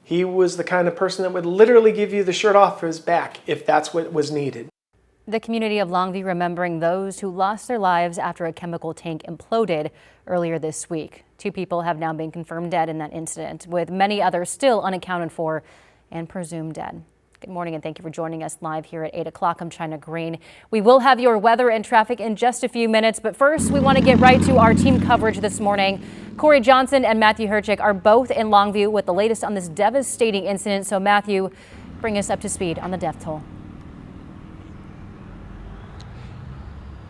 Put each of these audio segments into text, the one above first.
He was the kind of person that would literally give you the shirt off his back if that's what was needed. The community of Longview remembering those who lost their lives after a chemical tank imploded earlier this week. 2 people have now been confirmed dead in that incident, with many others still unaccounted for and presumed dead. Good morning and thank you for joining us live here at 8 o'clock. I'm China Green. We will have your weather and traffic in just a few minutes, but first we want to get right to our team coverage this morning. Corey Johnson and Matthew Herchick are both in Longview with the latest on this devastating incident. So Matthew, bring us up to speed on the death toll.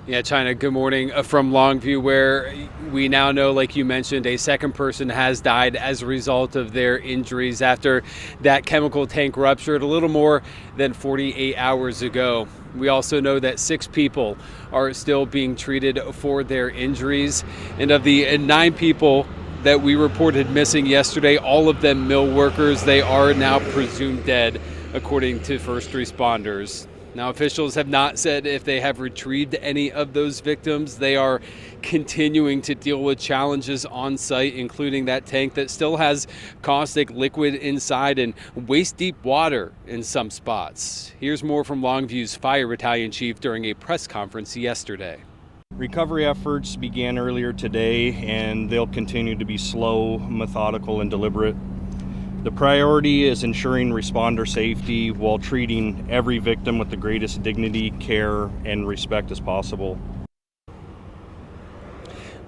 Yeah, China, good morning from Longview, where we now know, like you mentioned, a second person has died as a result of their injuries after that chemical tank ruptured a little more than 48 hours ago. We also know that 6 people are still being treated for their injuries. And of the 9 people that we reported missing yesterday, all of them mill workers, they are now presumed dead, according to first responders. Now, officials have not said if they have retrieved any of those victims. They are continuing to deal with challenges on site, including that tank that still has caustic liquid inside and waist-deep water in some spots. Here's more from Longview's Fire Battalion Chief during a press conference yesterday. Recovery efforts began earlier today, and they'll continue to be slow, methodical, and deliberate. The priority is ensuring responder safety while treating every victim with the greatest dignity, care, and respect as possible.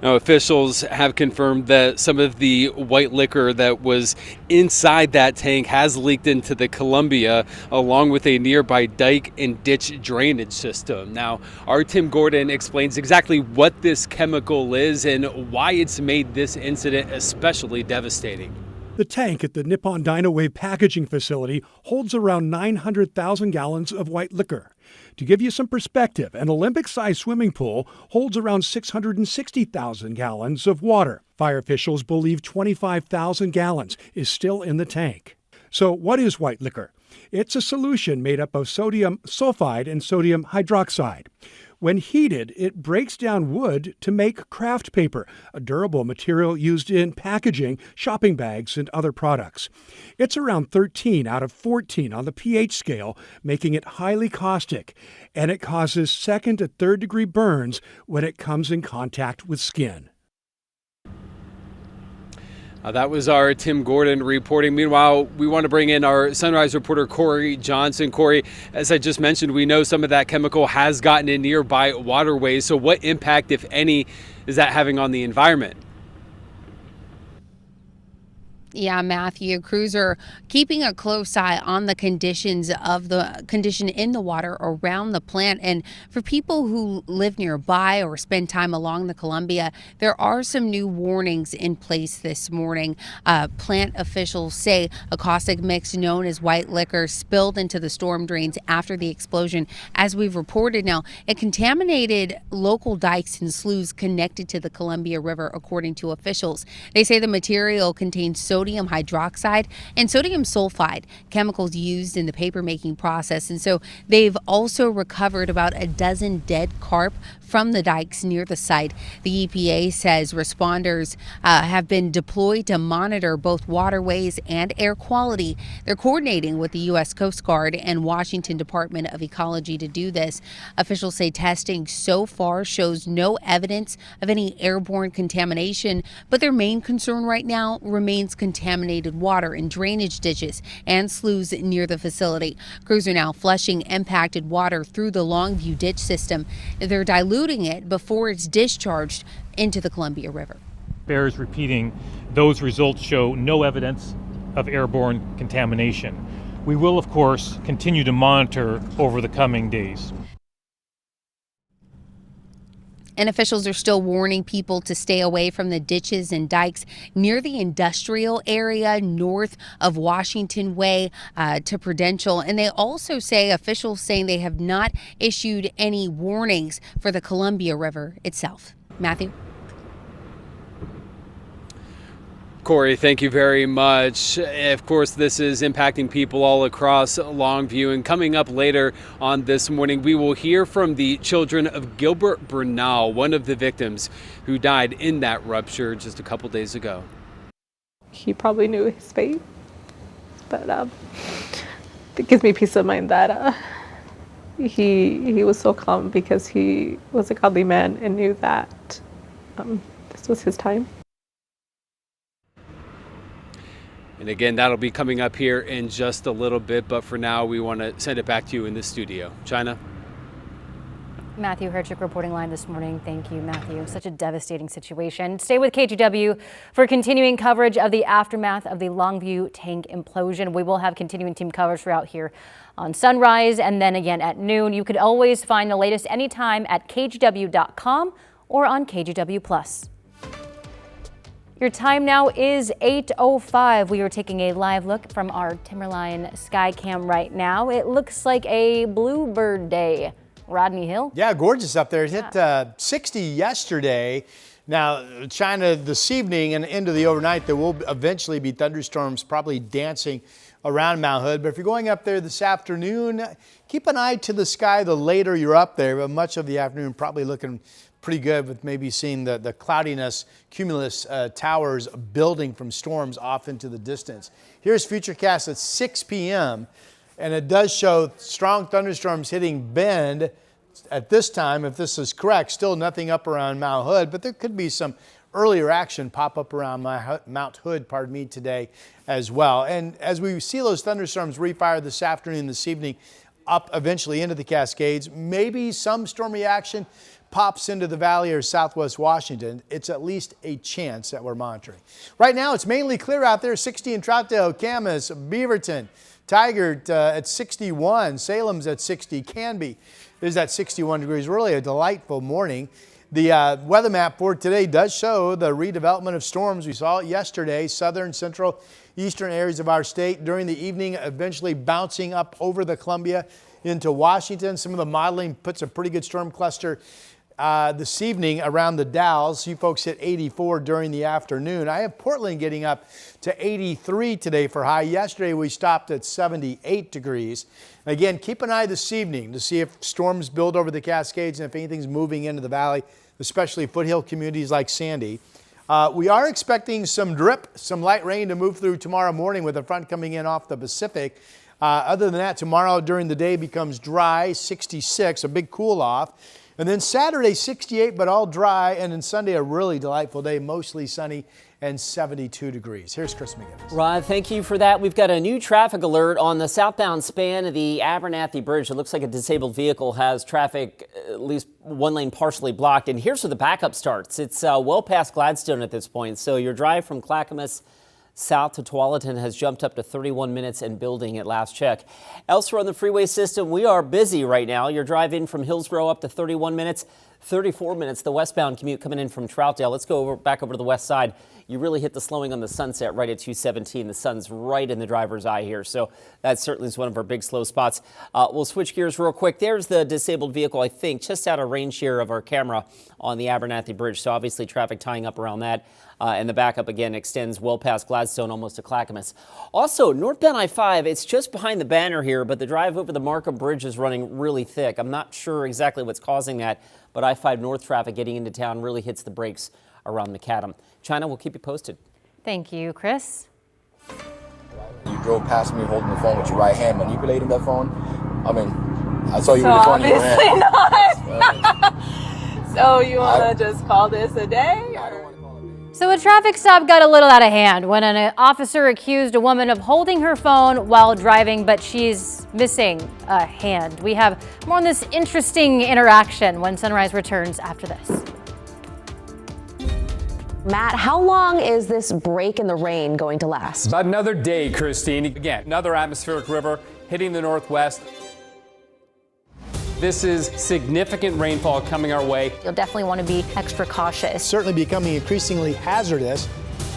Now, officials have confirmed that some of the white liquor that was inside that tank has leaked into the Columbia, along with a nearby dike and ditch drainage system. Now, our Tim Gordon explains exactly what this chemical is and why it's made this incident especially devastating. The tank at the Nippon Dynawave packaging facility holds around 900,000 gallons of white liquor. To give you some perspective, an Olympic-sized swimming pool holds around 660,000 gallons of water. Fire officials believe 25,000 gallons is still in the tank. So what is white liquor? It's a solution made up of sodium sulfide and sodium hydroxide. When heated, it breaks down wood to make craft paper, a durable material used in packaging, shopping bags, and other products. It's around 13 out of 14 on the pH scale, making it highly caustic, and it causes 2nd to 3rd degree burns when it comes in contact with skin. That was our Tim Gordon reporting. Meanwhile, we want to bring in our Sunrise reporter, Corey Johnson. Corey, as I just mentioned, we know some of that chemical has gotten in nearby waterways. So what impact, if any, is that having on the environment? Yeah, Matthew, crews are keeping a close eye on the condition in the water around the plant. And for people who live nearby or spend time along the Columbia, there are some new warnings in place this morning. Plant officials say a caustic mix known as white liquor spilled into the storm drains after the explosion. As we've reported now, it contaminated local dikes and sloughs connected to the Columbia River, according to officials. They say the material contains sodium hydroxide and sodium sulfide, chemicals used in the paper-making process. And so they've also recovered about a dozen dead carp from the dikes near the site. The EPA says responders have been deployed to monitor both waterways and air quality. They're coordinating with the U.S. Coast Guard and Washington Department of Ecology to do this. Officials say testing so far shows no evidence of any airborne contamination, but their main concern right now remains contaminated water in drainage ditches and sloughs near the facility. Crews are now flushing impacted water through the Longview ditch system. They're diluting it before it's discharged into the Columbia River. Bears repeating, those results show no evidence of airborne contamination. We will, of course, continue to monitor over the coming days. And officials are still warning people to stay away from the ditches and dikes near the industrial area north of Washington Way to Prudential. And they also say, officials saying they have not issued any warnings for the Columbia River itself. Matthew? Corey, thank you very much. Of course, this is impacting people all across Longview. And coming up later on this morning, we will hear from the children of Gilbert Bernal, one of the victims who died in that rupture just a couple days ago. He probably knew his fate. But it gives me peace of mind that he was so calm because he was a godly man and knew that this was his time. And again, that'll be coming up here in just a little bit. But for now, we want to send it back to you in the studio. China? Matthew Herchick reporting live this morning. Thank you, Matthew. Such a devastating situation. Stay with KGW for continuing coverage of the aftermath of the Longview tank implosion. We will have continuing team coverage throughout here on Sunrise and then again at noon. You could always find the latest anytime at kgw.com or on KGW+. Your time now is 8:05. We are taking a live look from our Timberline Skycam right now. It looks like a bluebird day. Rodney Hill? Yeah, gorgeous up there. It hit 60 yesterday. Now, China, this evening and into the overnight, there will eventually be thunderstorms probably dancing around Mount Hood. But if you're going up there this afternoon, keep an eye to the sky the later you're up there. But much of the afternoon probably looking pretty good with maybe seeing the cloudiness, cumulus towers building from storms off into the distance. Here's Futurecast at 6 p.m. And it does show strong thunderstorms hitting Bend at this time. If this is correct, still nothing up around Mount Hood, but there could be some earlier action pop up around Mount Hood, today as well. And as we see those thunderstorms refire this afternoon, this evening, up eventually into the Cascades, maybe some stormy action pops into the valley or southwest Washington. It's at least a chance that we're monitoring. Right now, it's mainly clear out there. 60 in Troutdale, Camas, Beaverton, Tigard at 61, Salem's at 60, Canby is at 61 degrees. Really a delightful morning. The weather map for today does show the redevelopment of storms. We saw it yesterday, southern, central, eastern areas of our state during the evening, eventually bouncing up over the Columbia into Washington. Some of the modeling puts a pretty good storm cluster this evening around the Dalles. You folks hit 84 during the afternoon. I have Portland getting up to 83 today for high. Yesterday we stopped at 78 degrees. Again, keep an eye this evening to see if storms build over the Cascades and if anything's moving into the valley, especially foothill communities like Sandy. We are expecting some drip, some light rain to move through tomorrow morning with a front coming in off the Pacific. Other than that, tomorrow during the day becomes dry, 66, a big cool off. And then Saturday, 68, but all dry. And then Sunday, a really delightful day, mostly sunny and 72 degrees. Here's Chris McGinnis. Rod, thank you for that. We've got a new traffic alert on the southbound span of the Abernathy Bridge. It looks like a disabled vehicle has traffic, at least one lane partially blocked. And here's where the backup starts. It's well past Gladstone at this point. So your drive from Clackamas south to Tualatin has jumped up to 31 minutes and building at last check. Elsewhere on the freeway system, we are busy right now. Your drive in from Hillsborough up to 31 minutes, 34 minutes. The westbound commute coming in from Troutdale. Let's go back over to the west side. You really hit the slowing on the Sunset right at 217. The sun's right in the driver's eye here. So that certainly is one of our big slow spots. We'll switch gears real quick. There's the disabled vehicle, I think, just out of range here of our camera on the Abernathy Bridge. So obviously traffic tying up around that. And the backup again extends well past Gladstone, almost to Clackamas. Also, northbound I-5, it's just behind the banner here, but the drive over the Markham Bridge is running really thick. I'm not sure exactly what's causing that, but I-5 north traffic getting into town really hits the brakes around McAdam. China, we'll keep you posted. Thank you, Chris. You drove past me holding the phone with your right hand, manipulating that phone. I mean, I saw you with the phone in your hand. Obviously not. So you want to just call this a day? So a traffic stop got a little out of hand when an officer accused a woman of holding her phone while driving, but she's missing a hand. We have more on this interesting interaction when Sunrise returns after this. Matt, how long is this break in the rain going to last? About another day, Christine. Again, another atmospheric river hitting the northwest. This is significant rainfall coming our way. You'll definitely want to be extra cautious. Certainly becoming increasingly hazardous.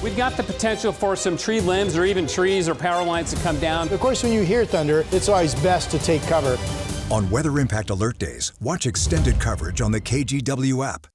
We've got the potential for some tree limbs or even trees or power lines to come down. Of course, when you hear thunder, it's always best to take cover. On Weather Impact Alert Days, watch extended coverage on the KGW app.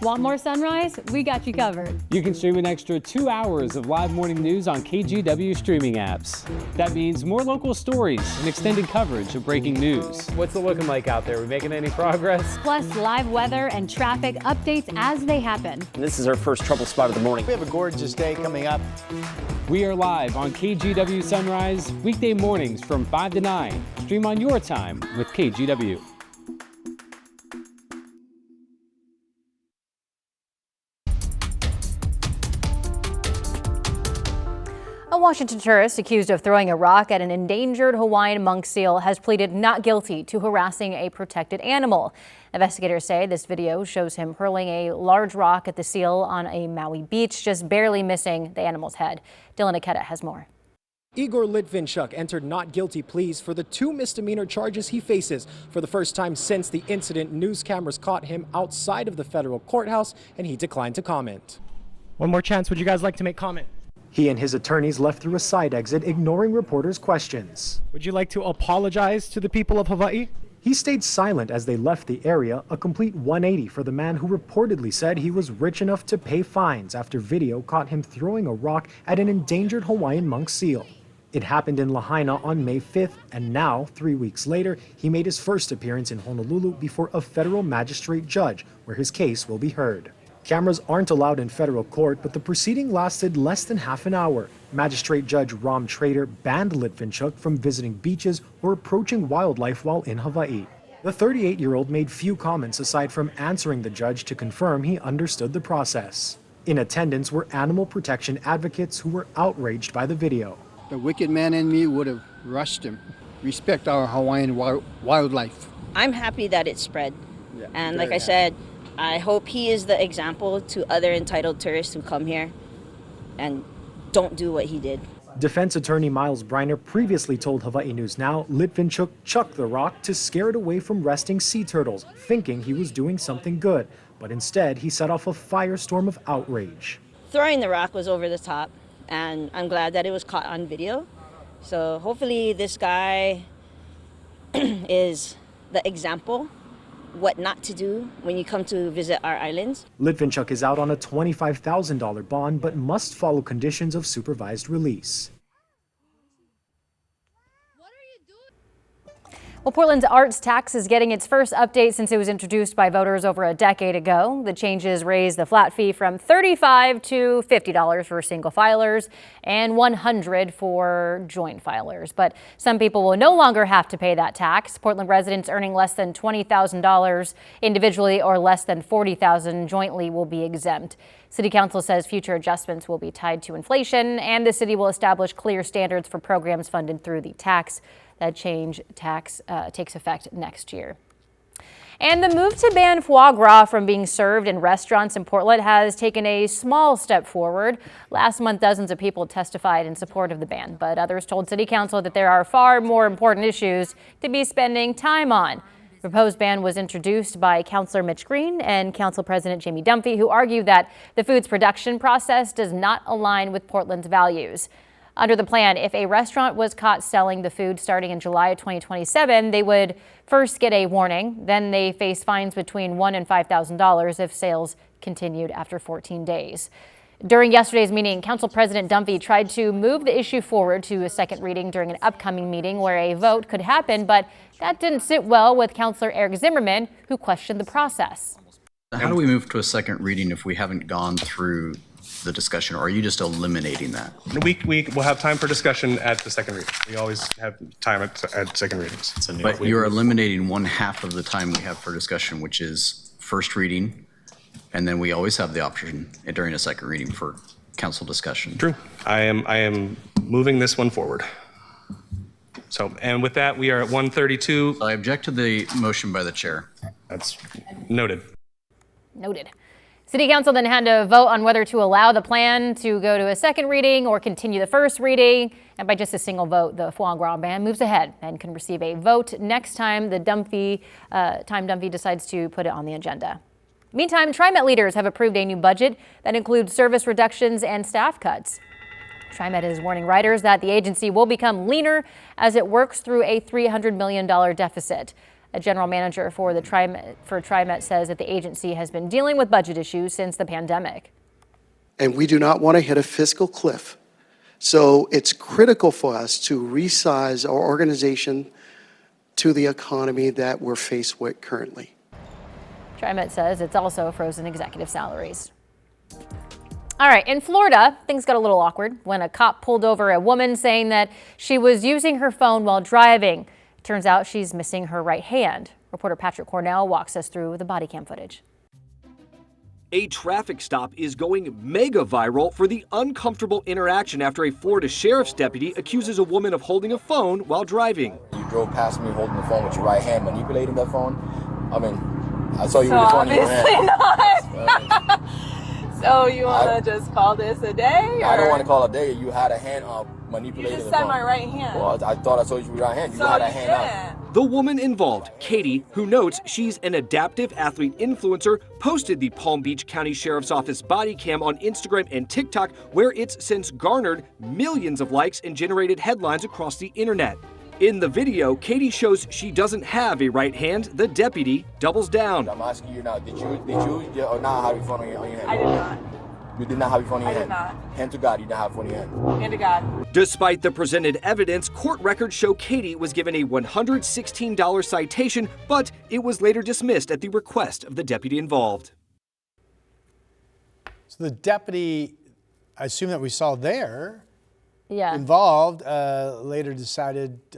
Want more sunrise? We got you covered. You can stream an extra 2 hours of live morning news on KGW streaming apps. That means more local stories and extended coverage of breaking news. What's it looking like out there? We making any progress? Plus live weather and traffic updates as they happen. And this is our first trouble spot of the morning. We have a gorgeous day coming up. We are live on KGW Sunrise weekday mornings from 5 to 9. Stream on your time with KGW. A Washington tourist accused of throwing a rock at an endangered Hawaiian monk seal has pleaded not guilty to harassing a protected animal. Investigators say this video shows him hurling a large rock at the seal on a Maui beach, just barely missing the animal's head. Dylan Aketa has more. Igor Litvinchuk entered not guilty pleas for the 2 misdemeanor charges he faces. For the first time since the incident, news cameras caught him outside of the federal courthouse, and he declined to comment. One more chance. Would you guys like to make comment? He and his attorneys left through a side exit, ignoring reporters' questions. Would you like to apologize to the people of Hawaii? He stayed silent as they left the area, a complete 180 for the man who reportedly said he was rich enough to pay fines after video caught him throwing a rock at an endangered Hawaiian monk seal. It happened in Lahaina on May 5th, and now, 3 weeks later, he made his first appearance in Honolulu before a federal magistrate judge, where his case will be heard. Cameras aren't allowed in federal court, but the proceeding lasted less than half an hour. Magistrate Judge Ram Trader banned Litvinchuk from visiting beaches or approaching wildlife while in Hawaii. The 38-year-old made few comments aside from answering the judge to confirm he understood the process. In attendance were animal protection advocates who were outraged by the video. The wicked man in me would have rushed him. Respect our Hawaiian wildlife. I'm happy that it spread. And like I said, I hope he is the example to other entitled tourists who come here and don't do what he did. Defense attorney Miles Briner previously told Hawaii News Now Litvinchuk chucked the rock to scare it away from resting sea turtles, thinking he was doing something good. But instead, he set off a firestorm of outrage. Throwing the rock was over the top, and I'm glad that it was caught on video. So hopefully this guy is the example what not to do when you come to visit our islands. Litvinchuk is out on a $25,000 bond but must follow conditions of supervised release. Well, Portland's arts tax is getting its first update since it was introduced by voters over a decade ago. The changes raise the flat fee from $35 to $50 for single filers and $100 for joint filers. But some people will no longer have to pay that tax. Portland residents earning less than $20,000 individually or less than $40,000 jointly will be exempt. City Council says future adjustments will be tied to inflation, and the city will establish clear standards for programs funded through the tax. That change takes effect next year. And the move to ban foie gras from being served in restaurants in Portland has taken a small step forward. Last month, dozens of people testified in support of the ban, but others told City Council that there are far more important issues to be spending time on. The proposed ban was introduced by Councilor Mitch Green and Council President Jamie Dunphy, who argued that the food's production process does not align with Portland's values. Under the plan, if a restaurant was caught selling the food starting in July of 2027, they would first get a warning. Then they face fines between $1,000 and $5,000 if sales continued after 14 days. During yesterday's meeting, Council President Dunphy tried to move the issue forward to a second reading during an upcoming meeting where a vote could happen, but that didn't sit well with Councilor Eric Zimmerman, who questioned the process. How do we move to a second reading if we haven't gone through the discussion, or are you just eliminating that? We will have time for discussion at the second reading. We always have time at second readings. But you're eliminating one half of the time we have for discussion, which is first reading, and then we always have the option during a second reading for council discussion. True. I am moving this one forward. So, and with that, we are at 132. I object to the motion by the chair. That's noted. Noted. City Council then had to vote on whether to allow the plan to go to a second reading or continue the first reading. And by just a single vote, the foie gras ban moves ahead and can receive a vote next time Dunphy decides to put it on the agenda. Meantime, TriMet leaders have approved a new budget that includes service reductions and staff cuts. TriMet is warning riders that the agency will become leaner as it works through a $300 million deficit. A general manager for TriMet says that the agency has been dealing with budget issues since the pandemic. And we do not want to hit a fiscal cliff. So it's critical for us to resize our organization to the economy that we're faced with currently. TriMet says it's also frozen executive salaries. All right, in Florida, things got a little awkward when a cop pulled over a woman saying that she was using her phone while driving. Turns out she's missing her right hand. Reporter Patrick Cornell walks us through the body cam footage. A traffic stop is going mega viral for the uncomfortable interaction after a Florida sheriff's deputy accuses a woman of holding a phone while driving. You drove past me holding the phone with your right hand, manipulating that phone. I mean, I saw you with the phone in your hand. Not. So you want to just call this a day? I don't want to call it a day. You had a hand up manipulating the phone. You just said my right hand. Well, I thought I saw you with your right hand. You had a hand up. The woman involved, Katie, who notes she's an adaptive athlete influencer, posted the Palm Beach County Sheriff's Office body cam on Instagram and TikTok, where it's since garnered millions of likes and generated headlines across the internet. In the video, Katie shows she doesn't have a right hand. The deputy doubles down. I'm asking you now, did you or not have your phone on your hand? I did not. You did not have your phone in your hand? I did not. Hand to God, you did not have your phone in your hand. Hand to God. Despite the presented evidence, court records show Katie was given a $116 citation, but it was later dismissed at the request of the deputy involved. So the deputy, I assume that we saw there, Yeah. involved, later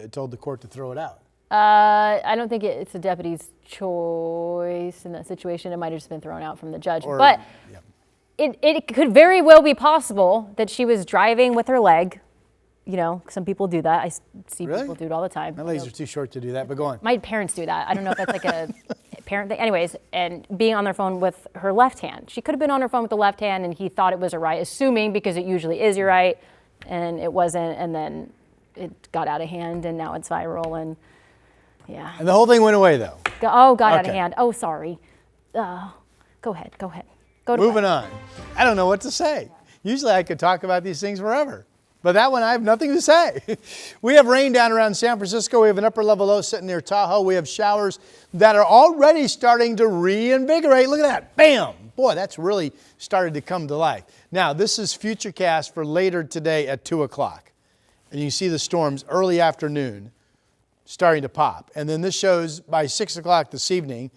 told the court to throw it out. I don't think it's the deputy's choice in that situation. It might have just been thrown out from the judge. Or- but yeah. it could very well be possible that she was driving with her leg. You know, some people do that. I see Really? people do it all the time. My legs are too short to do that, but go on. My parents do that. I don't know if that's like a parent thing. Anyways, and being on their phone with her left hand. She could have been on her phone with the left hand and he thought it was her right, assuming because it usually is your right, and it wasn't, and then it got out of hand and now it's viral and yeah. And the whole thing went away though. Got out of Okay. hand. Oh, sorry. Go ahead. Go to Moving bed. on. I don't know what to say. Usually I could talk about these things forever. But that one, I have nothing to say. We have rain down around San Francisco. We have an upper level low sitting near Tahoe. We have showers that are already starting to reinvigorate. Look at that. Bam. Boy, that's really started to come to life. Now, this is Futurecast for later today at 2 o'clock. And you see the storms early afternoon starting to pop. And then this shows by 6 o'clock this evening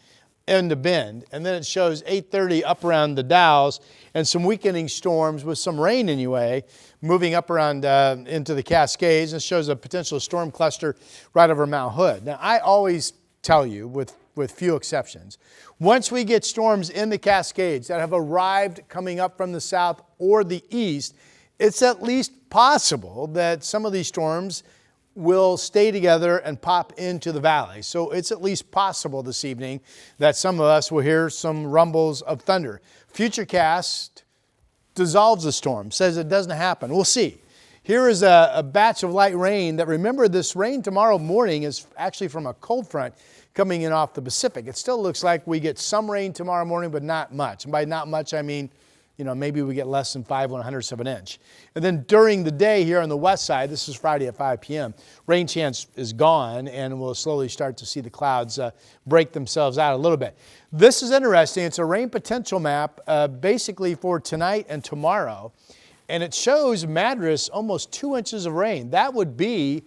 in the Bend. And then it shows 8:30 up around the Dalles and some weakening storms with some rain anyway, moving up around into the Cascades. It shows a potential storm cluster right over Mount Hood. Now, I always tell you, with few exceptions, once we get storms in the Cascades that have arrived coming up from the south or the east, it's at least possible that some of these storms will stay together and pop into the valley. So it's at least possible this evening that some of us will hear some rumbles of thunder. Futurecast dissolves the storm, says it doesn't happen. We'll see. Here is a batch of light rain that, remember, this rain tomorrow morning is actually from a cold front coming in off the Pacific. It still looks like we get some rain tomorrow morning, but not much. And by not much, I mean, maybe we get less than 5/100ths of an inch. And then during the day here on the west side, this is Friday at 5 p.m., rain chance is gone, and we'll slowly start to see the clouds break themselves out a little bit. This is interesting. It's a rain potential map basically for tonight and tomorrow, and it shows Madras almost 2 inches of rain. That would be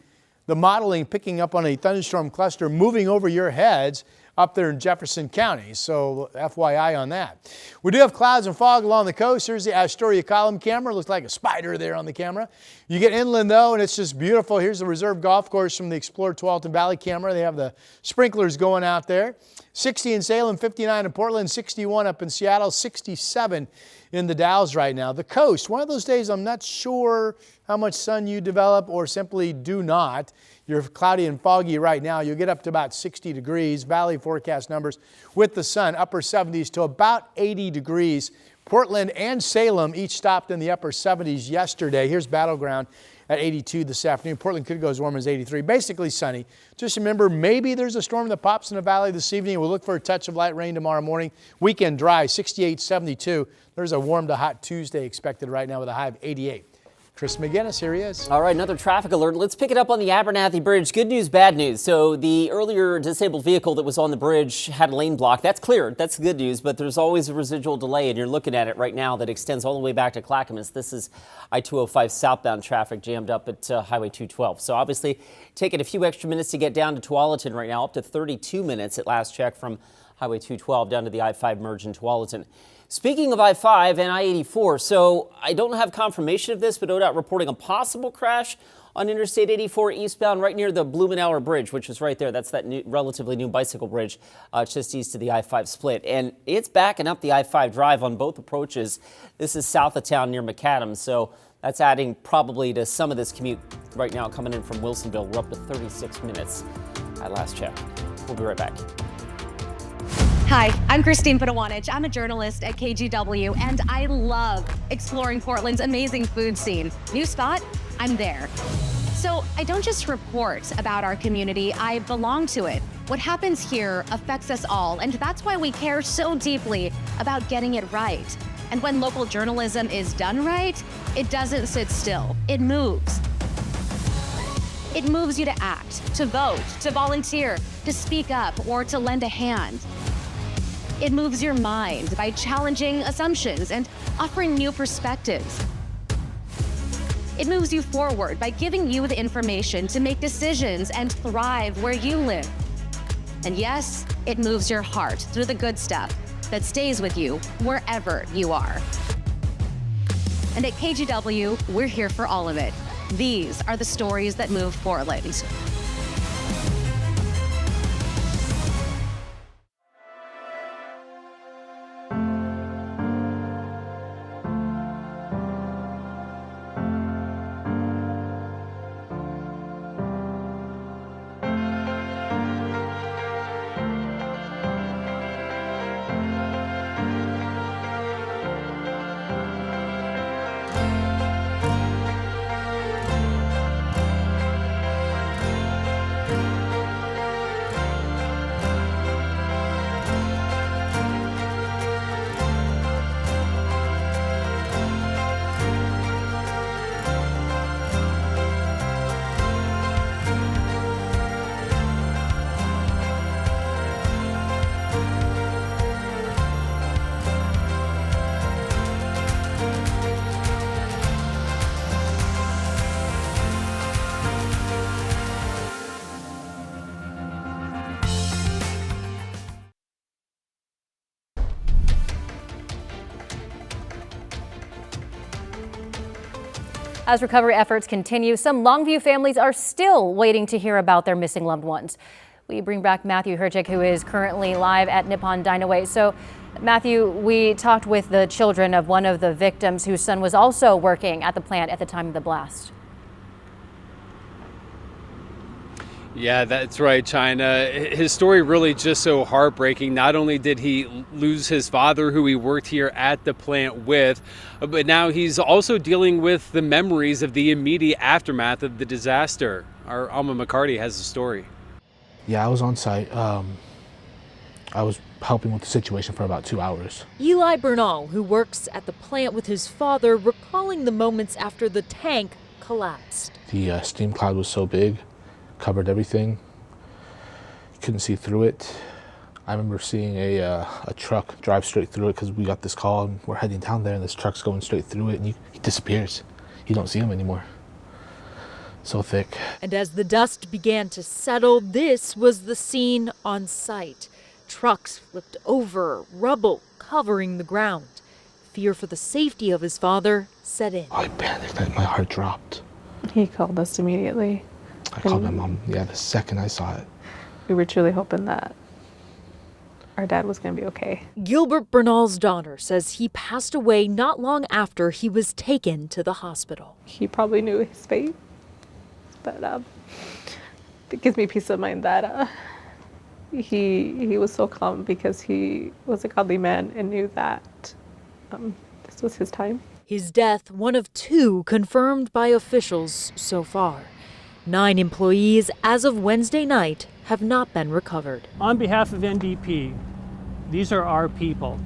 the modeling picking up on a thunderstorm cluster moving over your heads up there in Jefferson County. So FYI on that. We do have clouds and fog along the coast. Here's the Astoria column camera. Looks like a spider there on the camera. You get inland though, and it's just beautiful. Here's the Reserve Golf Course from the Explorer Tualatin Valley camera. They have the sprinklers going out there. 60 in Salem, 59 in Portland, 61 up in Seattle, 67 in the Dalles right now. The coast, one of those days I'm not sure how much sun you develop or simply do not. You're cloudy and foggy right now. You'll get up to about 60 degrees. Valley forecast numbers with the sun, upper 70s to about 80 degrees. Portland and Salem each stopped in the upper 70s yesterday. Here's Battleground at 82 this afternoon. Portland could go as warm as 83. Basically sunny. Just remember, maybe there's a storm that pops in the valley this evening. We'll look for a touch of light rain tomorrow morning. Weekend dry, 68, 72. There's a warm to hot Tuesday expected right now with a high of 88. Chris McGinnis, here he is. All right, another traffic alert. Let's pick it up on the Abernathy Bridge. Good news, bad news. So the earlier disabled vehicle that was on the bridge had a lane block. That's cleared. That's good news, but there's always a residual delay, and you're looking at it right now that extends all the way back to Clackamas. This is I-205 southbound traffic jammed up at Highway 212. So obviously taking a few extra minutes to get down to Tualatin right now, up to 32 minutes at last check from Highway 212 down to the I-5 merge in Tualatin. Speaking of I-5 and I-84, so I don't have confirmation of this, but ODOT reporting a possible crash on Interstate 84 eastbound right near the Blumenauer Bridge, which is right there. That's that relatively new bicycle bridge just east of the I-5 split. And it's backing up the I-5 drive on both approaches. This is south of town near McAdams, so that's adding probably to some of this commute right now coming in from Wilsonville. We're up to 36 minutes at last check. We'll be right back. Hi, I'm Christine Padawanich. I'm a journalist at KGW, and I love exploring Portland's amazing food scene. New spot? I'm there. So I don't just report about our community, I belong to it. What happens here affects us all, and that's why we care so deeply about getting it right. And when local journalism is done right, it doesn't sit still, it moves. It moves you to act, to vote, to volunteer, to speak up, or to lend a hand. It moves your mind by challenging assumptions and offering new perspectives. It moves you forward by giving you the information to make decisions and thrive where you live. And yes, it moves your heart through the good stuff that stays with you wherever you are. And at KGW, we're here for all of it. These are the stories that move Portland. As recovery efforts continue, some Longview families are still waiting to hear about their missing loved ones. We bring back Matthew Herjik, who is currently live at Nippon Dynaway. So, Matthew, we talked with the children of one of the victims whose son was also working at the plant at the time of the blast. Yeah, that's right, China. His story really just so heartbreaking. Not only did he lose his father, who he worked here at the plant with, but now he's also dealing with the memories of the immediate aftermath of the disaster. Our Alma McCarty has the story. Yeah, I was on site. I was helping with the situation for about 2 hours. Eli Bernal, who works at the plant with his father, recalling the moments after the tank collapsed. The steam cloud was so big, covered everything. Couldn't see through it. I remember seeing a truck drive straight through it because we got this call and we're heading down there and this truck's going straight through it and he disappears. You don't see him anymore. So thick. And as the dust began to settle, this was the scene on site. Trucks flipped over, rubble covering the ground. Fear for the safety of his father set in. I panicked. My heart dropped. He called us immediately. I called my mom, the second I saw it. We were truly hoping that our dad was going to be okay. Gilbert Bernal's daughter says he passed away not long after he was taken to the hospital. He probably knew his fate, but it gives me peace of mind that he was so calm because he was a godly man and knew that this was his time. His death, one of 2 confirmed by officials so far. 9 employees, as of Wednesday night, have not been recovered. On behalf of NDP, these are our people.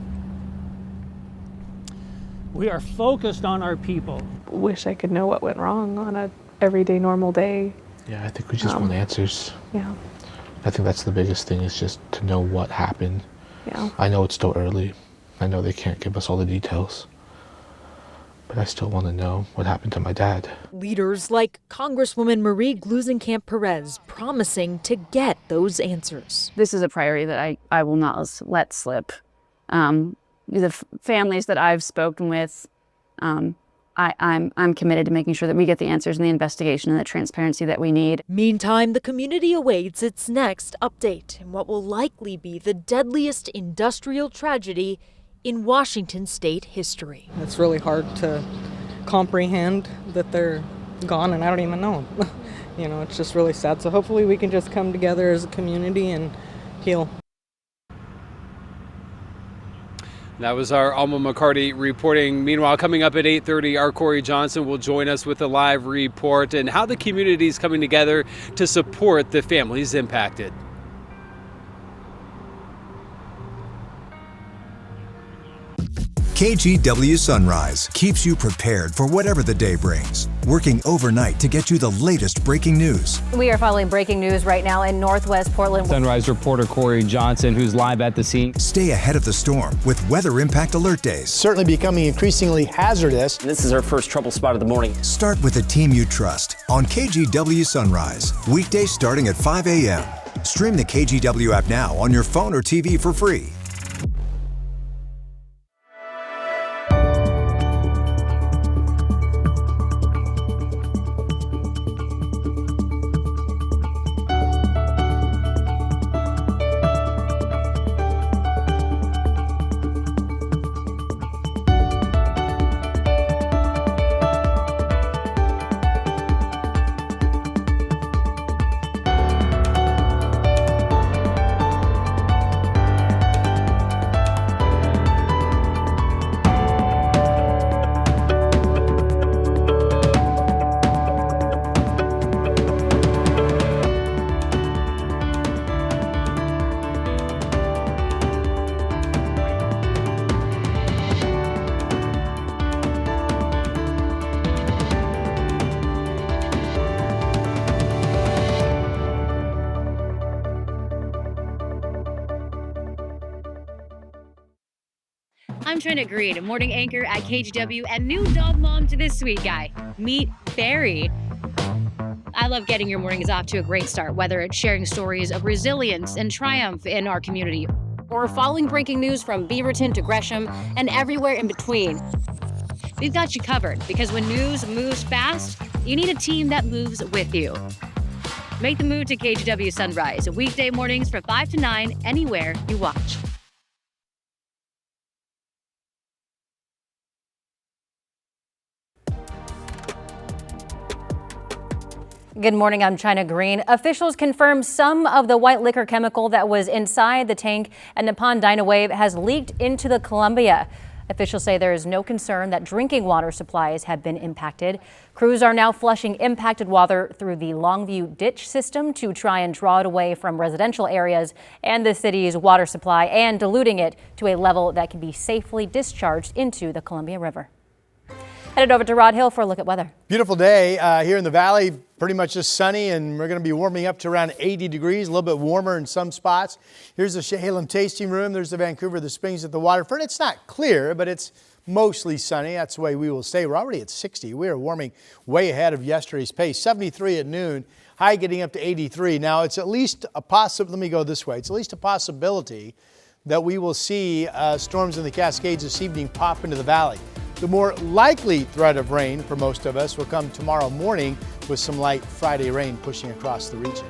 We are focused on our people. Wish I could know what went wrong on a everyday normal day. Yeah, I think we just want answers. Yeah. I think that's the biggest thing, is just to know what happened. Yeah. I know it's still early. I know they can't give us all the details. But I still want to know what happened to my dad. Leaders like Congresswoman Marie Gluesenkamp-Perez promising to get those answers. This is a priority that I will not let slip. The families that I've spoken with, I'm committed to making sure that we get the answers in the investigation and the transparency that we need. Meantime, the community awaits its next update in what will likely be the deadliest industrial tragedy in Washington state history. It's really hard to comprehend that they're gone and I don't even know them. You know, it's just really sad. So hopefully we can just come together as a community and heal. That was our Alma McCarty reporting. Meanwhile, coming up at 8:30, our Corey Johnson will join us with a live report and how the community is coming together to support the families impacted. KGW Sunrise keeps you prepared for whatever the day brings, working overnight to get you the latest breaking news. We are following breaking news right now in Northwest Portland. Sunrise reporter Corey Johnson, who's live at the scene. Stay ahead of the storm with weather impact alert days. Certainly becoming increasingly hazardous. This is our first trouble spot of the morning. Start with a team you trust on KGW Sunrise, weekdays starting at 5 a.m. Stream the KGW app now on your phone or TV for free. I'm Trina Green, morning anchor at KGW and new dog mom to this sweet guy. Meet Barry. I love getting your mornings off to a great start, whether it's sharing stories of resilience and triumph in our community, or following breaking news from Beaverton to Gresham and everywhere in between. We've got you covered, because when news moves fast, you need a team that moves with you. Make the move to KGW Sunrise, weekday mornings from 5 to 9, anywhere you watch. Good morning, I'm China Green. Officials confirm some of the white liquor chemical that was inside the tank at Nippon Dynawave has leaked into the Columbia. Officials say there is no concern that drinking water supplies have been impacted. Crews are now flushing impacted water through the Longview ditch system to try and draw it away from residential areas and the city's water supply and diluting it to a level that can be safely discharged into the Columbia River. Headed over to Rod Hill for a look at weather. Beautiful day here in the valley, pretty much just sunny, and we're going to be warming up to around 80 degrees, a little bit warmer in some spots. Here's the Chehalem tasting room. There's the Vancouver, the Springs at the waterfront. It's not clear, but it's mostly sunny. That's the way we will stay. We're already at 60. We are warming way ahead of yesterday's pace. 73 at noon, high getting up to 83. Now, it's at least a let me go this way. It's at least a possibility that we will see storms in the Cascades this evening pop into the valley. The more likely threat of rain for most of us will come tomorrow morning with some light Friday rain pushing across the region.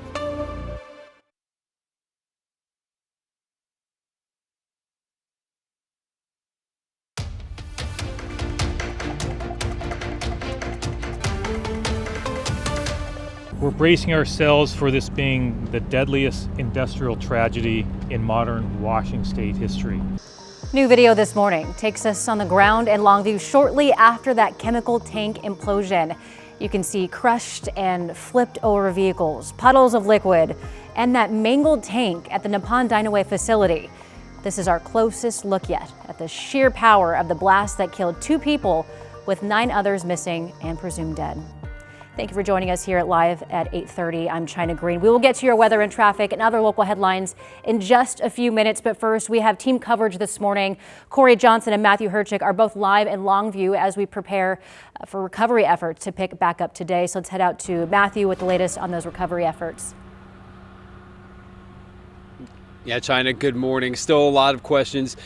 We're bracing ourselves for this being the deadliest industrial tragedy in modern Washington state history. New video this morning takes us on the ground in Longview shortly after that chemical tank implosion. You can see crushed and flipped over vehicles, puddles of liquid, and that mangled tank at the Nippon Dynawave facility. This is our closest look yet at the sheer power of the blast that killed 2 people, with 9 others missing and presumed dead. Thank you for joining us here at Live at 8:30. I'm China Green. We will get to your weather and traffic and other local headlines in just a few minutes. But first, we have team coverage this morning. Corey Johnson and Matthew Herchick are both live in Longview as we prepare for recovery efforts to pick back up today. So let's head out to Matthew with the latest on those recovery efforts. Yeah, China, good morning. Still a lot of questions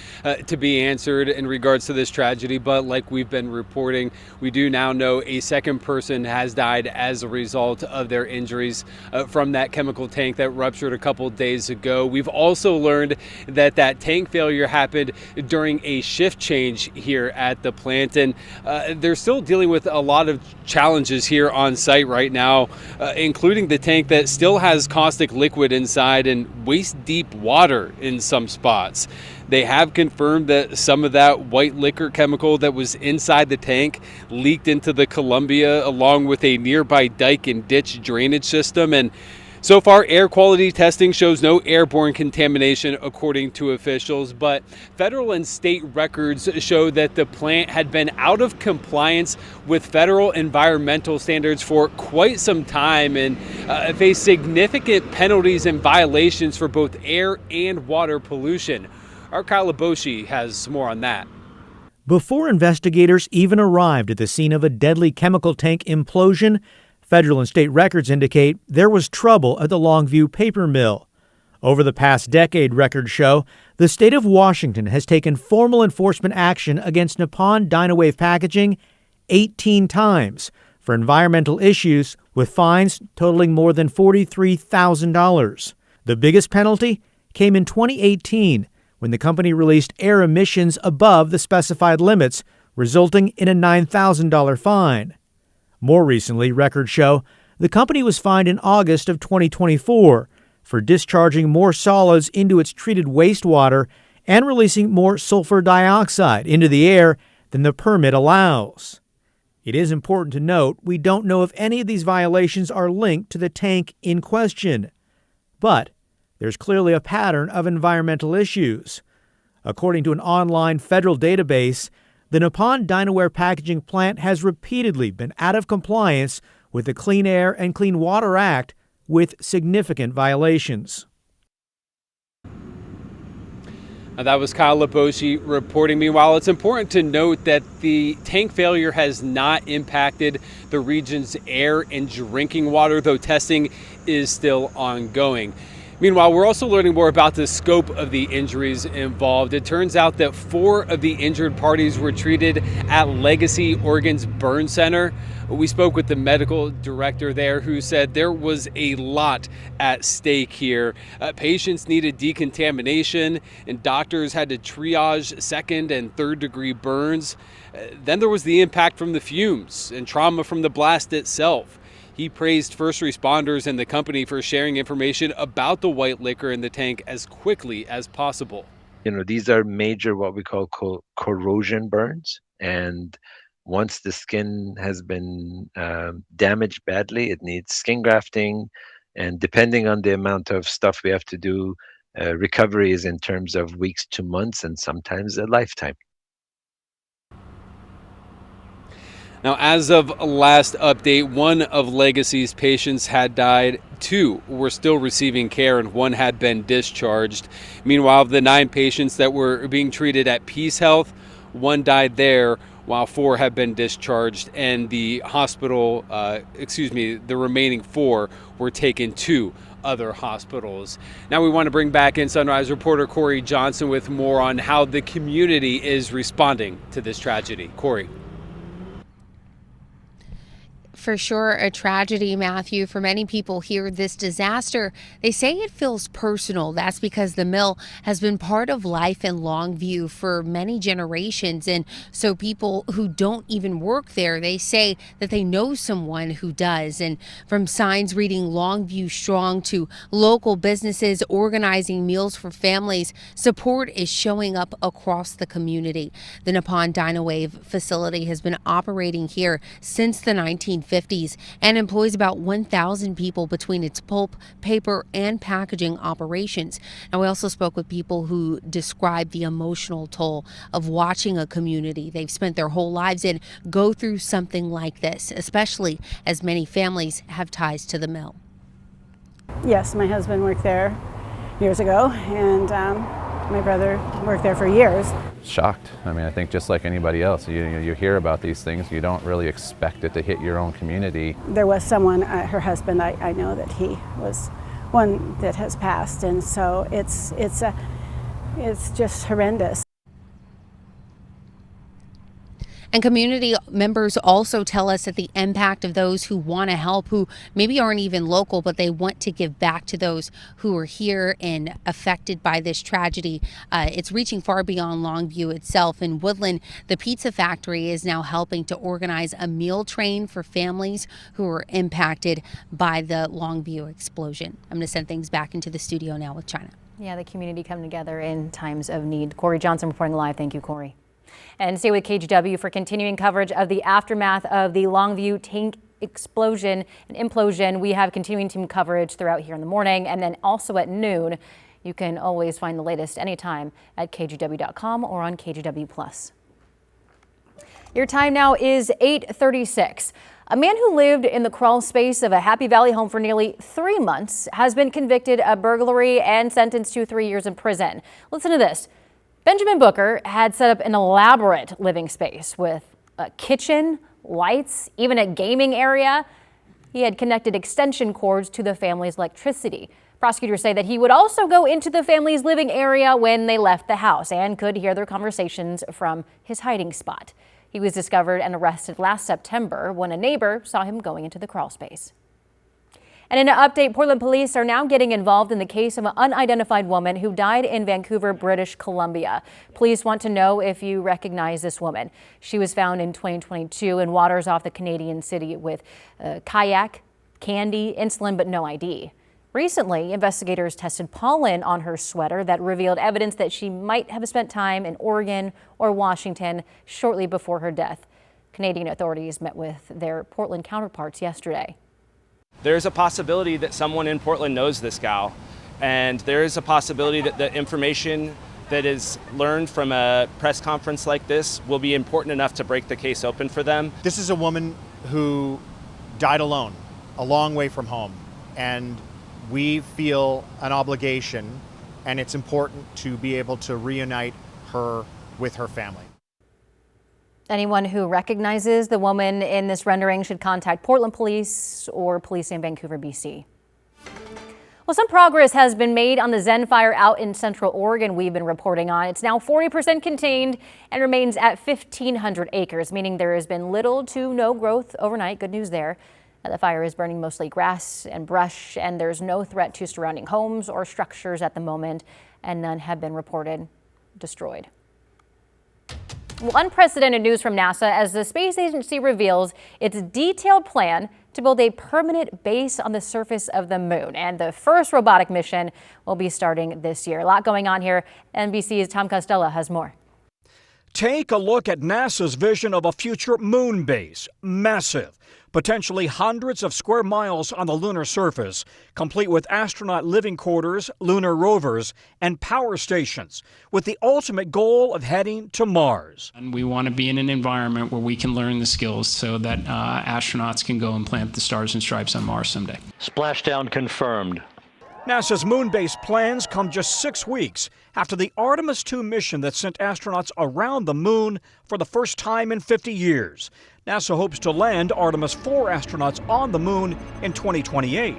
to be answered in regards to this tragedy, but like we've been reporting, we do now know a second person has died as a result of their injuries from that chemical tank that ruptured a couple days ago. We've also learned that that tank failure happened during a shift change here at the plant, and they're still dealing with a lot of challenges here on site right now, including the tank that still has caustic liquid inside and waist-deep water in some spots. They have confirmed that some of that white liquor chemical that was inside the tank leaked into the Columbia along with a nearby dike and ditch drainage system. And so far, air quality testing shows no airborne contamination, according to officials, but federal and state records show that the plant had been out of compliance with federal environmental standards for quite some time and faced significant penalties and violations for both air and water pollution. Our Kyle Laboshi has more on that. Before investigators even arrived at the scene of a deadly chemical tank implosion, federal and state records indicate there was trouble at the Longview paper mill. Over the past decade, records show the state of Washington has taken formal enforcement action against Nippon Dynawave Packaging 18 times for environmental issues, with fines totaling more than $43,000. The biggest penalty came in 2018 when the company released air emissions above the specified limits, resulting in a $9,000 fine. More recently, records show the company was fined in August of 2024 for discharging more solids into its treated wastewater and releasing more sulfur dioxide into the air than the permit allows. It is important to note we don't know if any of these violations are linked to the tank in question. But there's clearly a pattern of environmental issues. According to an online federal database, the Nippon Dynawave Packaging plant has repeatedly been out of compliance with the Clean Air and Clean Water Act with significant violations. That was Kyle Laboshi reporting. Meanwhile, it's important to note that the tank failure has not impacted the region's air and drinking water, though testing is still ongoing. Meanwhile, we're also learning more about the scope of the injuries involved. It turns out that 4 of the injured parties were treated at Legacy Oregon's Burn Center. We spoke with the medical director there, who said there was a lot at stake here. Patients needed decontamination, and doctors had to triage second and third degree burns. Then there was the impact from the fumes and trauma from the blast itself. He praised first responders and the company for sharing information about the white liquor in the tank as quickly as possible. These are major, what we call corrosion burns. And once the skin has been damaged badly, it needs skin grafting. And depending on the amount of stuff we have to do, recovery is in terms of weeks to months and sometimes a lifetime. Now, as of last update, 1 of Legacy's patients had died, 2 were still receiving care, and 1 had been discharged. Meanwhile, of the 9 patients that were being treated at Peace Health, 1 died there, while 4 have been discharged, and the hospital, the remaining 4 were taken to other hospitals. Now we want to bring back in Sunrise reporter Corey Johnson with more on how the community is responding to this tragedy. Corey. For sure, a tragedy, Matthew. For many people here, this disaster, they say it feels personal. That's because the mill has been part of life in Longview for many generations. And so people who don't even work there, they say that they know someone who does. And from signs reading Longview Strong to local businesses organizing meals for families, support is showing up across the community. The Nippon Dynawave facility has been operating here since the 1950s. 1950s and employs about 1,000 people between its pulp, paper, and packaging operations. And we also spoke with people who describe the emotional toll of watching a community they've spent their whole lives in go through something like this, especially as many families have ties to the mill. Yes, my husband worked there years ago, and my brother worked there for years. Shocked. I mean, I think just like anybody else, you hear about these things, you don't really expect it to hit your own community. There was someone, her husband, I know that he was one that has passed, and so it's just horrendous. And community members also tell us that the impact of those who want to help, who maybe aren't even local, but they want to give back to those who are here and affected by this tragedy. It's reaching far beyond Longview itself. In Woodland, the pizza factory is now helping to organize a meal train for families who are impacted by the Longview explosion. I'm going to send things back into the studio now with China. Yeah, the community coming together in times of need. Corey Johnson reporting live. Thank you, Corey. And stay with KGW for continuing coverage of the aftermath of the Longview tank explosion and implosion. We have continuing team coverage throughout here in the morning and then also at noon. You can always find the latest anytime at kgw.com or on KGW+. Your time now is 8:36. A man who lived in the crawl space of a Happy Valley home for nearly 3 months has been convicted of burglary and sentenced to 3 years in prison. Listen to this. Benjamin Booker had set up an elaborate living space with a kitchen, lights, even a gaming area. He had connected extension cords to the family's electricity. Prosecutors say that he would also go into the family's living area when they left the house and could hear their conversations from his hiding spot. He was discovered and arrested last September when a neighbor saw him going into the crawl space. And in an update, Portland police are now getting involved in the case of an unidentified woman who died in Vancouver, British Columbia. Police want to know if you recognize this woman. She was found in 2022 in waters off the Canadian city with kayak, candy, insulin, but no ID. Recently, investigators tested pollen on her sweater that revealed evidence that she might have spent time in Oregon or Washington shortly before her death. Canadian authorities met with their Portland counterparts yesterday. There's a possibility that someone in Portland knows this gal, and there is a possibility that the information that is learned from a press conference like this will be important enough to break the case open for them. This is a woman who died alone, a long way from home, and we feel an obligation, and it's important to be able to reunite her with her family. Anyone who recognizes the woman in this rendering should contact Portland Police or police in Vancouver, BC. Well, some progress has been made on the Zen fire out in Central Oregon we've been reporting on. It's now 40% contained and remains at 1,500 acres, meaning there has been little to no growth overnight. Good news there. The fire is burning mostly grass and brush, and there's no threat to surrounding homes or structures at the moment, and none have been reported destroyed. Well, unprecedented news from NASA as the space agency reveals its detailed plan to build a permanent base on the surface of the moon. And the first robotic mission will be starting this year. A lot going on here. NBC's Tom Costello has more. Take a look at NASA's vision of a future moon base. Massive, potentially hundreds of square miles on the lunar surface, complete with astronaut living quarters, lunar rovers, and power stations, with the ultimate goal of heading to Mars. And we want to be in an environment where we can learn the skills so that astronauts can go and plant the stars and stripes on Mars someday. Splashdown confirmed. NASA's moon base plans come just 6 weeks after the Artemis II mission that sent astronauts around the moon for the first time in 50 years. NASA hopes to land Artemis IV astronauts on the moon in 2028.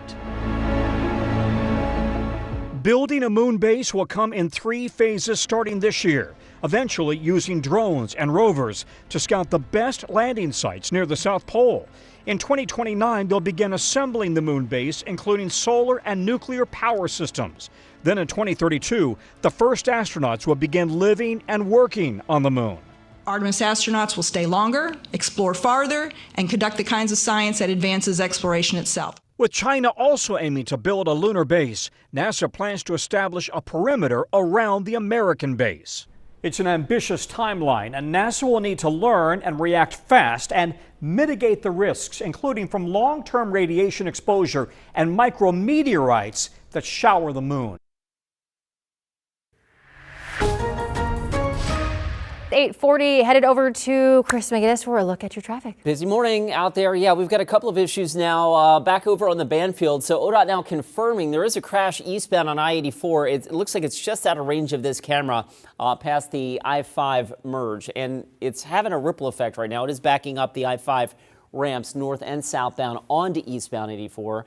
Building a moon base will come in 3 phases starting this year, eventually using drones and rovers to scout the best landing sites near the South Pole. In 2029, they'll begin assembling the moon base, including solar and nuclear power systems. Then in 2032, the first astronauts will begin living and working on the moon. Artemis astronauts will stay longer, explore farther, and conduct the kinds of science that advances exploration itself. With China also aiming to build a lunar base, NASA plans to establish a perimeter around the American base. It's an ambitious timeline, and NASA will need to learn and react fast and mitigate the risks, including from long-term radiation exposure and micrometeorites that shower the moon. 8:40, headed over to Chris McGinnis for a look at your traffic. Busy morning out there. Yeah, we've got a couple of issues now back over on the Banfield. So ODOT now confirming there is a crash eastbound on I-84. It looks like it's just out of range of this camera past the I-5 merge. And it's having a ripple effect right now. It is backing up the I-5 ramps north and southbound onto eastbound 84.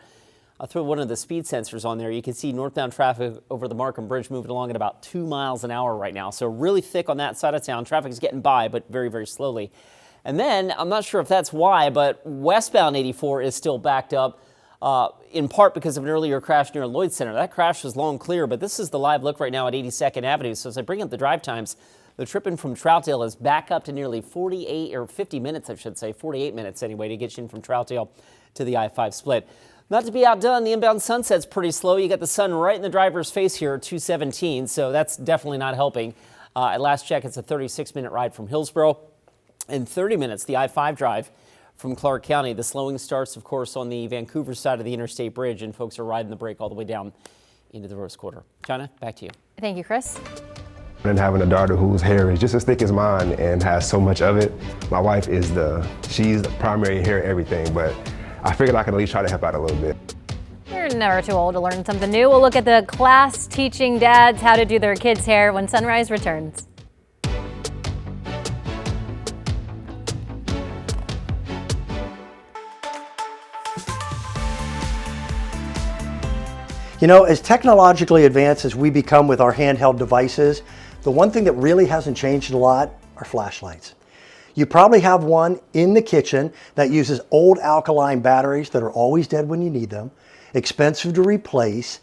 I'll throw one of the speed sensors on there. You can see northbound traffic over the Markham Bridge moving along at about 2 miles an hour right now. So really thick on that side of town. Traffic is getting by, but very, very slowly. And then, I'm not sure if that's why, but westbound 84 is still backed up, in part because of an earlier crash near Lloyd Center. That crash was long clear, but this is the live look right now at 82nd Avenue. So as I bring up the drive times, the trip in from Troutdale is back up to nearly 50 minutes, I should say, 48 minutes anyway, to get you in from Troutdale to the I-5 split. Not to be outdone, the inbound Sunset's pretty slow. You got the sun right in the driver's face here at 217, so that's definitely not helping. At last check, it's a 36-minute ride from Hillsborough. In 30 minutes, the I-5 drive from Clark County. The slowing starts, of course, on the Vancouver side of the Interstate Bridge, and folks are riding the brake all the way down into the Rose Quarter. China, back to you. Thank you, Chris. And having a daughter whose hair is just as thick as mine and has so much of it. My wife is she's the primary hair everything, but I figured I could at least try to help out a little bit. You're never too old to learn something new. We'll look at the class teaching dads how to do their kids' hair when Sunrise returns. You know, as technologically advanced as we become with our handheld devices, the one thing that really hasn't changed a lot are flashlights. You probably have one in the kitchen that uses old alkaline batteries that are always dead when you need them, expensive to replace.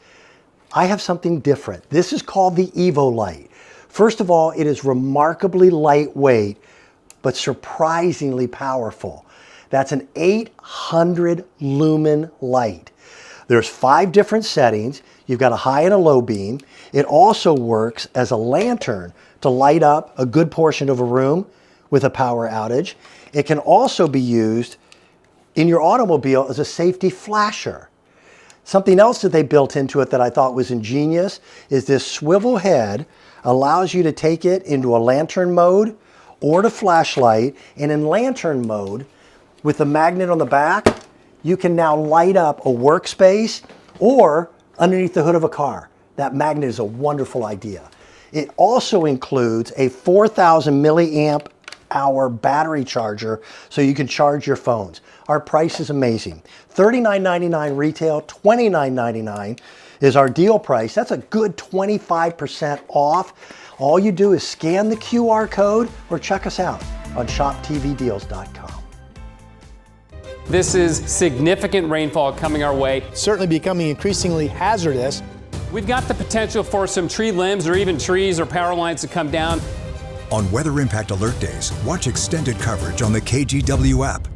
I have something different. This is called the Evo Light. First of all, it is remarkably lightweight, but surprisingly powerful. That's an 800 lumen light. There's 5 different settings. You've got a high and a low beam. It also works as a lantern to light up a good portion of a room with a power outage. It can also be used in your automobile as a safety flasher. Something else that they built into it that I thought was ingenious is this swivel head allows you to take it into a lantern mode or to flashlight. And in lantern mode, with the magnet on the back, you can now light up a workspace or underneath the hood of a car. That magnet is a wonderful idea. It also includes a 4,000 milliamp hour battery charger so you can charge your phones. Our price is amazing. $39.99 retail, $29.99 is our deal price. That's a good 25% off. All you do is scan the QR code or check us out on shoptvdeals.com. This is significant rainfall coming our way. Certainly becoming increasingly hazardous. We've got the potential for some tree limbs or even trees or power lines to come down. On Weather Impact Alert Days, watch extended coverage on the KGW app.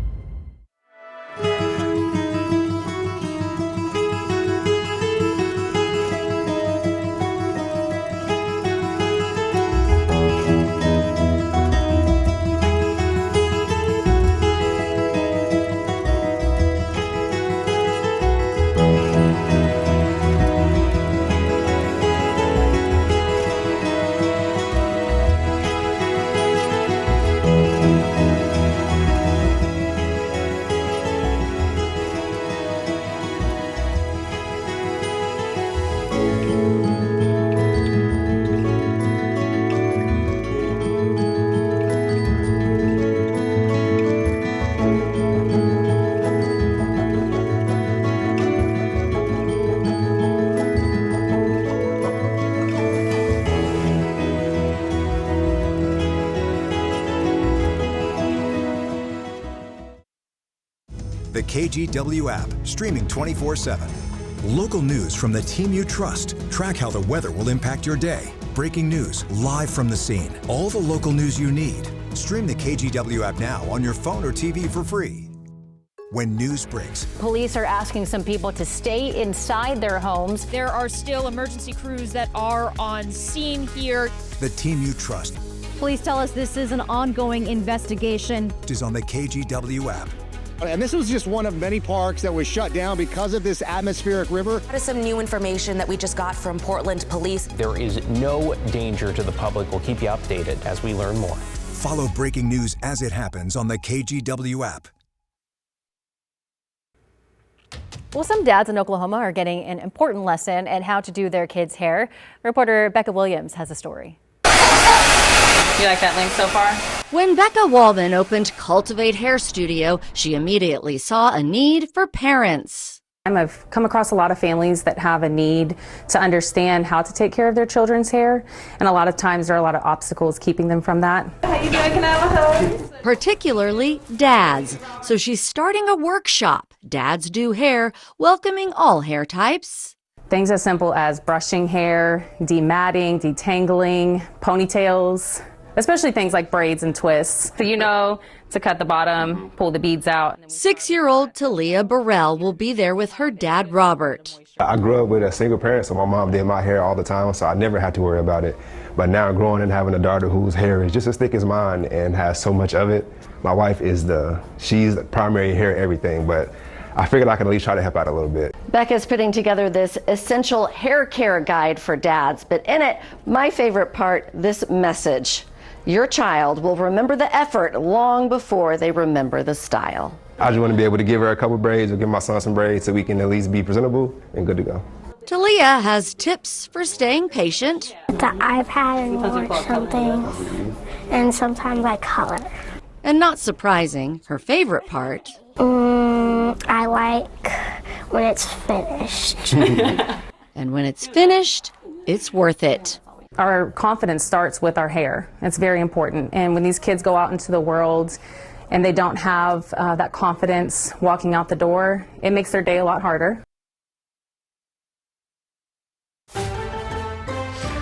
The KGW app, streaming 24/7. Local news from the team you trust. Track how the weather will impact your day. Breaking news, live from the scene. All the local news you need. Stream the KGW app now on your phone or TV for free. when news breaks. Police are asking some people to stay inside their homes. There are still emergency crews that are on scene here. The team you trust Police tell us this is an ongoing investigation. is on the KGW app. And this was just one of many parks that was shut down because of this atmospheric river. That is some new information that we just got from Portland Police. There is no danger to the public. We'll keep you updated as we learn more. Follow breaking news as it happens on the KGW app. Well, some dads in Oklahoma are getting an important lesson in how to do their kids' hair. Reporter Becca Williams has a story. You like that link so far? When Becca Wallman opened Cultivate Hair Studio, she immediately saw a need for parents. I've come across a lot of families that have a need to understand how to take care of their children's hair, and a lot of times there are a lot of obstacles keeping them from that. How you doing? Can I have a hug? Particularly dads. So she's starting a workshop, Dads Do Hair, welcoming all hair types. Things as simple as brushing hair, dematting, detangling, ponytails, especially things like braids and twists. So you know to cut the bottom, pull the beads out. 6-year-old Talia Burrell will be there with her dad, Robert. I grew up with a single parent, so my mom did my hair all the time, so I never had to worry about it. But now growing and having a daughter whose hair is just as thick as mine and has so much of it, my wife is she's the primary hair everything, but I figured I could at least try to help out a little bit. Becca's putting together this essential hair care guide for dads, but in it, my favorite part, this message. Your child will remember the effort long before they remember the style. I just want to be able to give her a couple braids or give my son some braids so we can at least be presentable and good to go. Talia has tips for staying patient. The iPad and watch some things, and sometimes I color. And not surprising, her favorite part. I like when it's finished. And when it's finished, it's worth it. Our confidence starts with our hair. It's very important. And when these kids go out into the world and they don't have that confidence walking out the door, it makes their day a lot harder.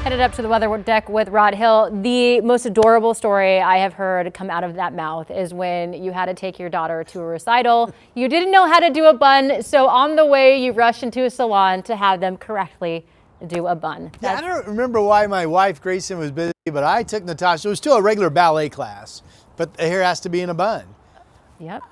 Headed up to the weather deck with Rod Hill. The most adorable story I have heard come out of that mouth is when you had to take your daughter to a recital. You didn't know how to do a bun, so on the way you rushed into a salon to have them correctly do a bun. Yeah, I don't remember why my wife Grayson was busy, but I took Natasha. It was still a regular ballet class, but the hair has to be in a bun. Yep.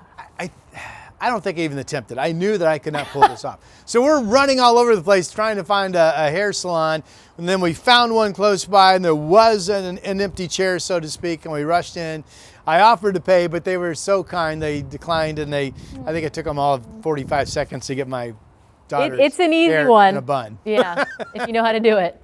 I don't think I even attempted. I knew that I could not pull this off. So we're running all over the place trying to find a hair salon, and then we found one close by, and there was an empty chair, so to speak, and we rushed in. I offered to pay, but they were so kind, they declined, and I think it took them all 45 seconds to get my daughter's It's an easy hair one. in a bun. Yeah, if you know how to do it.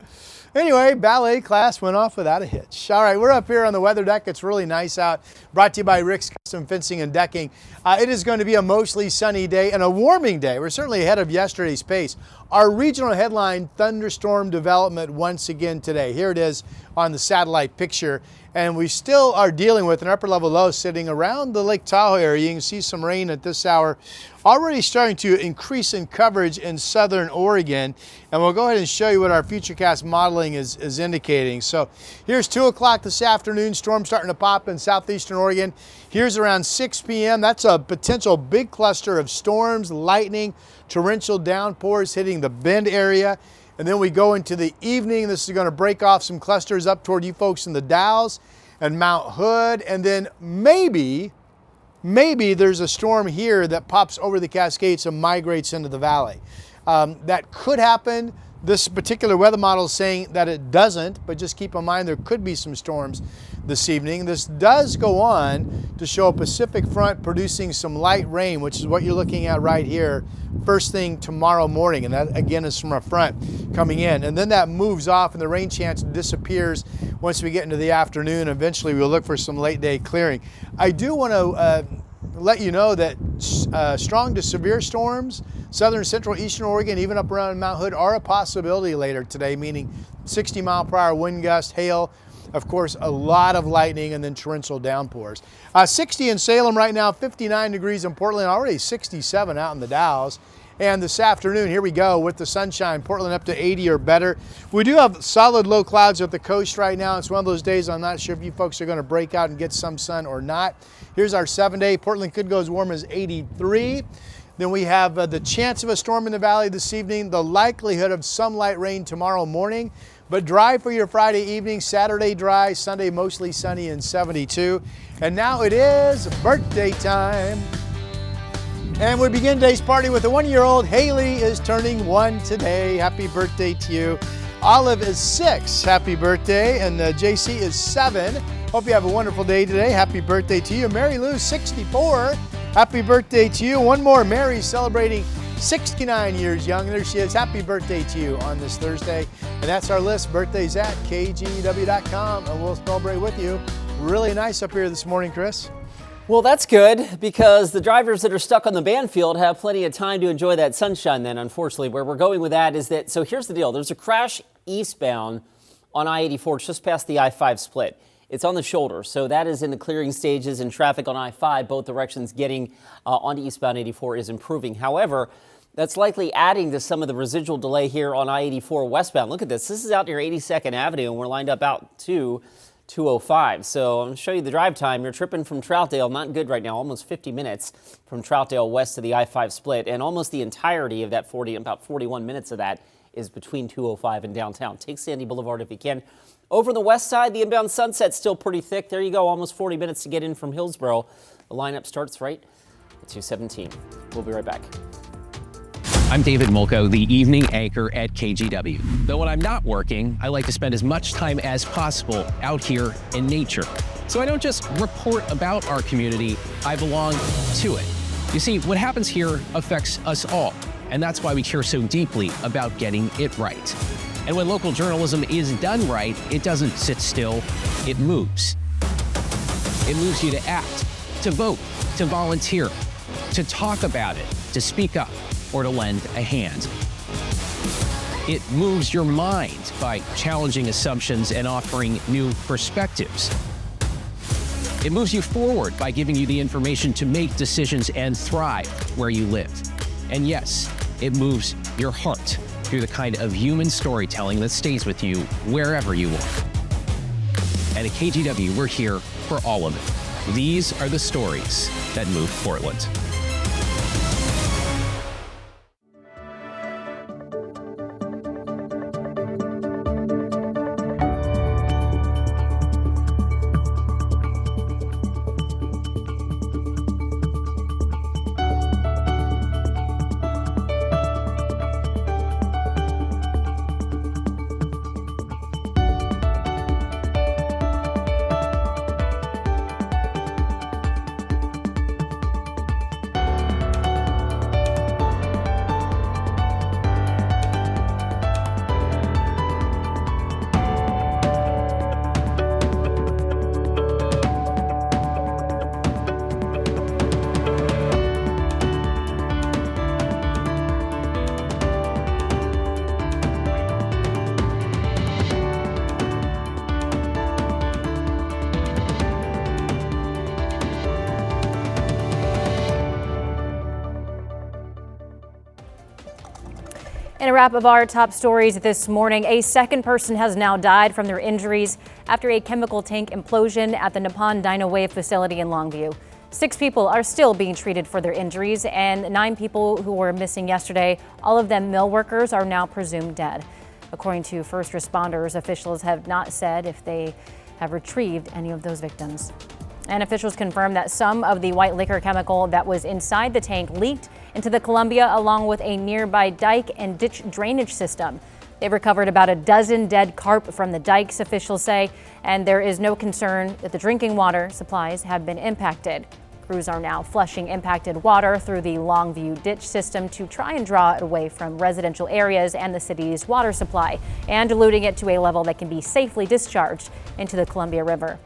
Anyway, ballet class went off without a hitch. All right, we're up here on the weather deck. It's really nice out. Brought to you by Rick's Custom Fencing and Decking. It is going to be a mostly sunny day and a warming day. We're certainly ahead of yesterday's pace. Our regional headline, thunderstorm development once again today. Here it is on the satellite picture. And we still are dealing with an upper level low sitting around the Lake Tahoe area. You can see some rain at this hour already starting to increase in coverage in southern Oregon. And we'll go ahead and show you what our Futurecast modeling is indicating. So here's 2 o'clock this afternoon, storm starting to pop in southeastern Oregon. Here's around 6 p.m. That's a potential big cluster of storms, lightning, torrential downpours hitting the Bend area. And then we go into the evening. This is going to break off some clusters up toward you folks in the Dalles and Mount Hood. And then maybe there's a storm here that pops over the Cascades and migrates into the valley. That could happen. This particular weather model is saying that it doesn't, but just keep in mind there could be some storms this evening. This does go on to show a Pacific front producing some light rain, which is what you're looking at right here, first thing tomorrow morning. And that again is from a front coming in. And then that moves off and the rain chance disappears once we get into the afternoon. Eventually we'll look for some late day clearing. I do want to let you know that strong to severe storms, southern, central, eastern Oregon, even up around Mount Hood, are a possibility later today, meaning 60-mile-per-hour wind gust, hail, of course, a lot of lightning, and then torrential downpours. 60 in Salem right now, 59 degrees in Portland, already 67 out in the Dalles. And this afternoon, here we go with the sunshine, Portland up to 80 or better. We do have solid low clouds at the coast right now. It's one of those days I'm not sure if you folks are going to break out and get some sun or not. Here's our 7-day. Portland could go as warm as 83. Then we have the chance of a storm in the valley this evening, the likelihood of some light rain tomorrow morning, but dry for your Friday evening. Saturday dry, Sunday mostly sunny and 72. And now it is birthday time. And we begin today's party with a 1-year-old. Haley is turning 1 today. Happy birthday to you. Olive is 6. Happy birthday. And JC is 7. Hope you have a wonderful day today. Happy birthday to you. Mary Lou, 64. Happy birthday to you. One more. Mary's celebrating 69 years young. There she is. Happy birthday to you on this Thursday. And that's our list. Birthdays at KGW.com. And we'll celebrate with you. Really nice up here this morning, Chris. Well, that's good because the drivers that are stuck on the Banfield have plenty of time to enjoy that sunshine then, unfortunately. Where we're going with that is that, so here's the deal. There's a crash eastbound on I-84 just past the I-5 split. It's on the shoulder, so that is in the clearing stages, and traffic on I-5, both directions getting onto eastbound 84 is improving. However, that's likely adding to some of the residual delay here on I-84 westbound. Look at this. This is out near 82nd Avenue, and we're lined up out to 205. So I'm going to show you the drive time. You're tripping from Troutdale, not good right now, almost 50 minutes from Troutdale west to the I-5 split, and almost the entirety of that about 41 minutes of that is between 205 and downtown. Take Sandy Boulevard if you can. Over on the west side, the inbound Sunset's still pretty thick. There you go, almost 40 minutes to get in from Hillsborough. The lineup starts right at 2:17. We'll be right back. I'm David Mulco, the evening anchor at KGW. Though when I'm not working, I like to spend as much time as possible out here in nature. So I don't just report about our community, I belong to it. You see, what happens here affects us all, and that's why we care so deeply about getting it right. And when local journalism is done right, it doesn't sit still, it moves. It moves you to act, to vote, to volunteer, to talk about it, to speak up, or to lend a hand. It moves your mind by challenging assumptions and offering new perspectives. It moves you forward by giving you the information to make decisions and thrive where you live. And yes, it moves your heart through the kind of human storytelling that stays with you wherever you are. And at KGW, we're here for all of it. These are the stories that move Portland. In a wrap of our top stories this morning, a second person has now died from their injuries after a chemical tank implosion at the Nippon Dynawave facility in Longview. 6 people are still being treated for their injuries, and 9 people who were missing yesterday, all of them mill workers, are now presumed dead. According to first responders, officials have not said if they have retrieved any of those victims. And officials confirmed that some of the white liquor chemical that was inside the tank leaked into the Columbia, along with a nearby dike and ditch drainage system. They've recovered about a dozen dead carp from the dikes, officials say, and there is no concern that the drinking water supplies have been impacted. Crews are now flushing impacted water through the Longview ditch system to try and draw it away from residential areas and the city's water supply, and diluting it to a level that can be safely discharged into the Columbia River.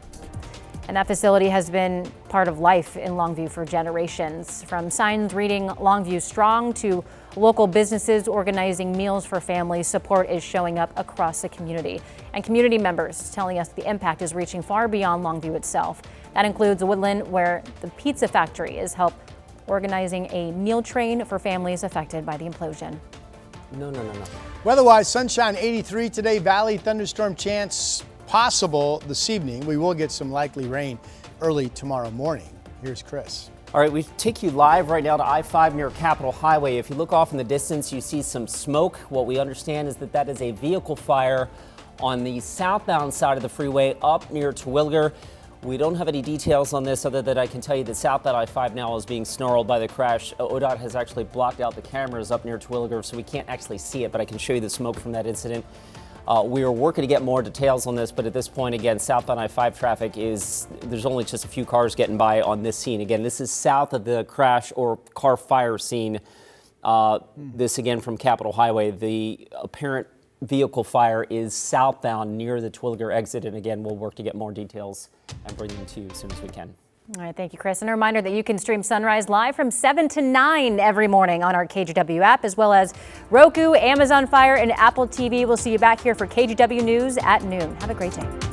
And that facility has been part of life in Longview for generations. From signs reading Longview Strong to local businesses organizing meals for families, support is showing up across the community. And community members telling us the impact is reaching far beyond Longview itself. That includes Woodland, where the pizza factory is organizing a meal train for families affected by the implosion. No. Weather-wise, sunshine 83 today, valley thunderstorm chance possible this evening. We will get some likely rain early tomorrow morning. Here's Chris. All right, we take you live right now to I-5 near Capitol Highway. If you look off in the distance, you see some smoke. What we understand is that is a vehicle fire on the southbound side of the freeway up near Terwilliger. We don't have any details on this other than I can tell you that southbound I-5 now is being snarled by the crash. ODOT has actually blocked out the cameras up near Terwilliger, so we can't actually see it, but I can show you the smoke from that incident. We are working to get more details on this, but at this point, again, southbound I-5 traffic there's only just a few cars getting by on this scene. Again, this is south of the crash or car fire scene. This again from Capitol Highway. The apparent vehicle fire is southbound near the Terwilliger exit. And again, we'll work to get more details and bring them to you as soon as we can. All right, thank you, Chris. And a reminder that you can stream Sunrise live from 7 to 9 every morning on our KGW app, as well as Roku, Amazon Fire, and Apple TV. We'll see you back here for KGW News at noon. Have a great day.